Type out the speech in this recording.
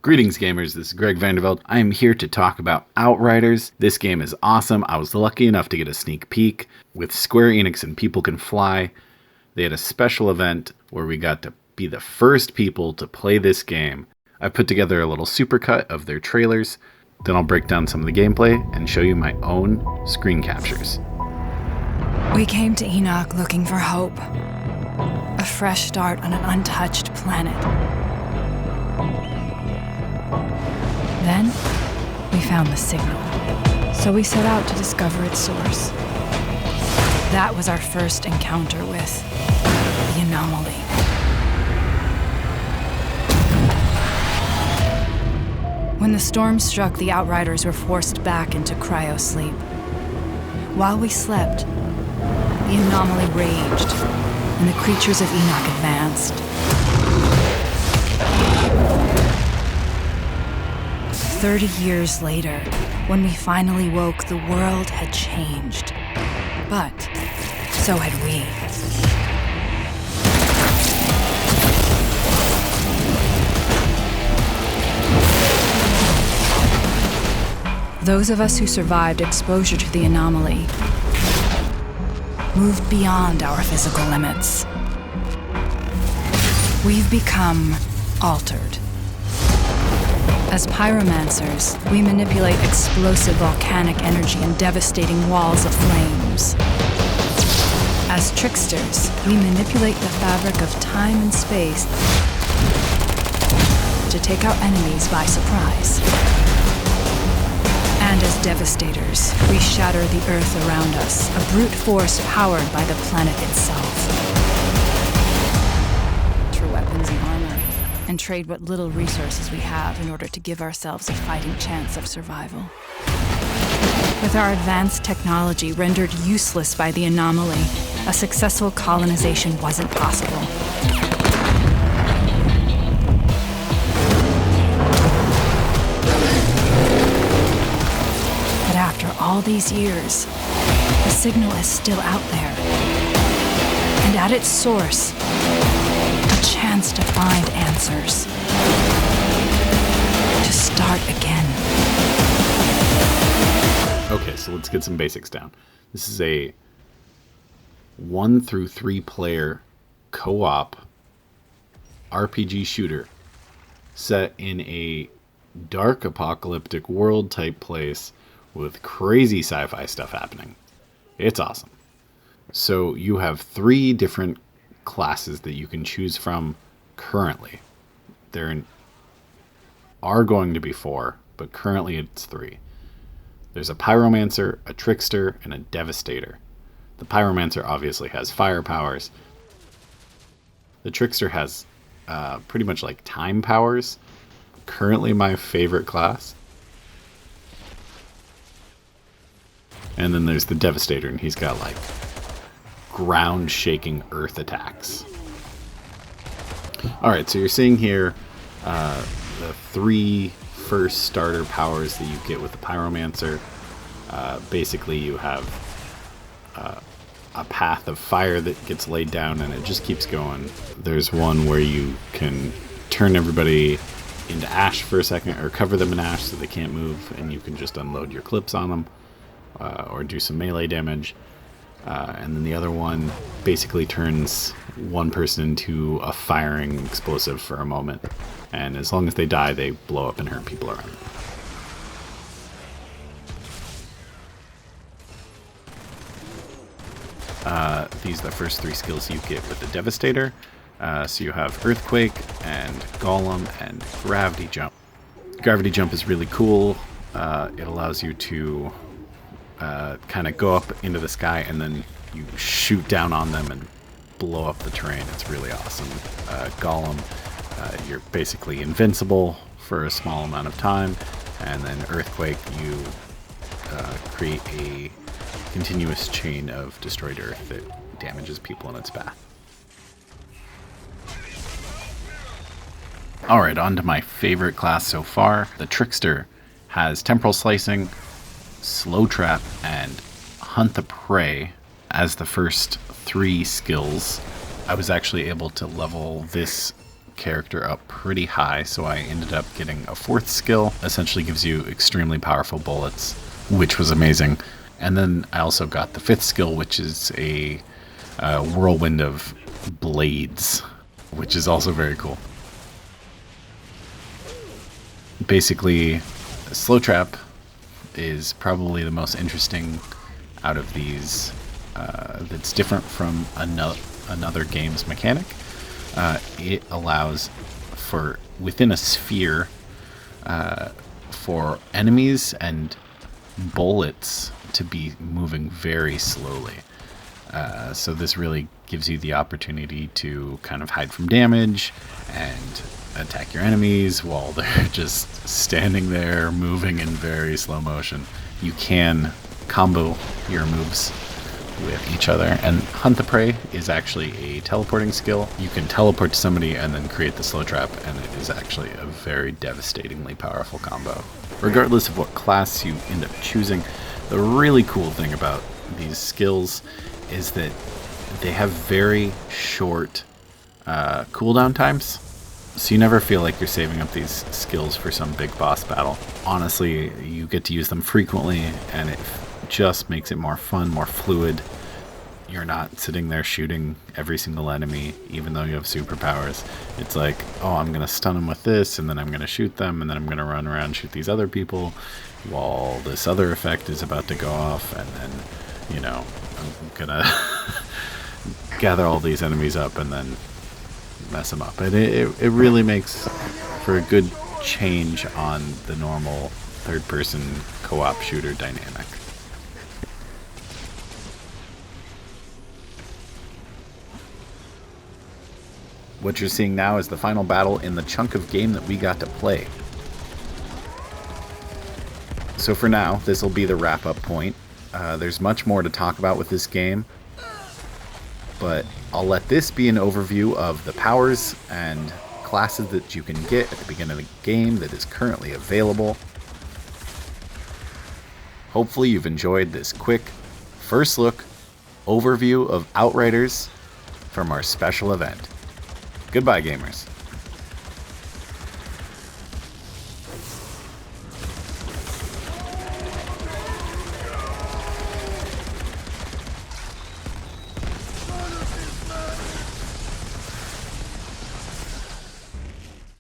Greetings gamers, this is Greg Vanderveld. I am here to talk about Outriders. This game is awesome. I was lucky enough to get a sneak peek. With Square Enix and People Can Fly, they had a special event where we got to be the first people to play this game. I put together a little supercut of their trailers, then I'll break down some of the gameplay and show you my own screen captures. We came to Enoch looking for hope. A fresh start on an untouched planet. Then, we found the signal. So we set out to discover its source. That was our first encounter with the anomaly. When the storm struck, the Outriders were forced back into cryosleep. While we slept, the anomaly raged, and the creatures of Enoch advanced. 30 years later, when we finally woke, the world had changed. But so had we. Those of us who survived exposure to the anomaly moved beyond our physical limits. We've become altered. As pyromancers, we manipulate explosive volcanic energy and devastating walls of flames. As tricksters, we manipulate the fabric of time and space to take out enemies by surprise. And as devastators, we shatter the earth around us, a brute force powered by the planet itself. For weapons and armor, and trade what little resources we have in order to give ourselves a fighting chance of survival. With our advanced technology rendered useless by the anomaly, a successful colonization wasn't possible. But after all these years, the signal is still out there. And at its source, a chance to find answers. To start again. Okay, so let's get some basics down. This is a 1 through 3 player co-op RPG shooter set in a dark apocalyptic world type place with crazy sci-fi stuff happening. It's awesome. So you have 3 different classes that you can choose from currently. There are going to be 4, but currently it's 3. There's a pyromancer, a trickster, and a devastator. The pyromancer obviously has fire powers. The trickster has pretty much like time powers. Currently my favorite class. And then there's the devastator, and he's got like ground-shaking earth attacks. Alright, so you're seeing here the 3 first starter powers that you get with the pyromancer. Basically you have a path of fire that gets laid down, and it just keeps going. There's one where you can turn everybody into ash for a second, or cover them in ash so they can't move, and you can just unload your clips on them, or do some melee damage. And then the other one basically turns one person into a firing explosive for a moment. And as long as they die, they blow up and hurt people around them. These are the first 3 skills you get with the Devastator. So you have Earthquake and Golem and Gravity Jump. Gravity Jump is really cool. It allows you to kind of go up into the sky, and then you shoot down on them and blow up the terrain. It's really awesome. Golem, you're basically invincible for a small amount of time, and then Earthquake, you create a continuous chain of destroyed earth that damages people in its path. Alright, on to my favorite class so far. The Trickster has Temporal Slicing, Slow Trap, and Hunt the Prey as the first 3 skills. I was actually able to level this character up pretty high, so I ended up getting a fourth skill. Essentially gives you extremely powerful bullets, which was amazing. And then I also got the fifth skill, which is a whirlwind of blades, which is also very cool. Basically, Slow Trap is probably the most interesting out of these. That's different from another game's mechanic. It allows for within a sphere for enemies and bullets to be moving very slowly. So this really gives you the opportunity to kind of hide from damage and attack your enemies while they're just standing there moving in very slow motion. You can combo your moves with each other, and Hunt the Prey is actually a teleporting skill. You can teleport to somebody and then create the slow trap, and it is actually a very devastatingly powerful combo. Regardless of what class you end up choosing, the really cool thing about these skills is that they have very short cooldown times. So you never feel like you're saving up these skills for some big boss battle. Honestly, you get to use them frequently, and it just makes it more fun, more fluid. You're not sitting there shooting every single enemy, even though you have superpowers. It's like, oh, I'm going to stun them with this, and then I'm going to shoot them, and then I'm going to run around and shoot these other people while this other effect is about to go off, and then, you know, I'm going to gather all these enemies up and then mess them up. And it really makes for a good change on the normal third-person co-op shooter dynamic. What you're seeing now is the final battle in the chunk of game that we got to play. So for now, this will be the wrap-up point. There's much more to talk about with this game, but I'll let this be an overview of the powers and classes that you can get at the beginning of the game that is currently available. Hopefully you've enjoyed this quick first look overview of Outriders from our special event. Goodbye, gamers.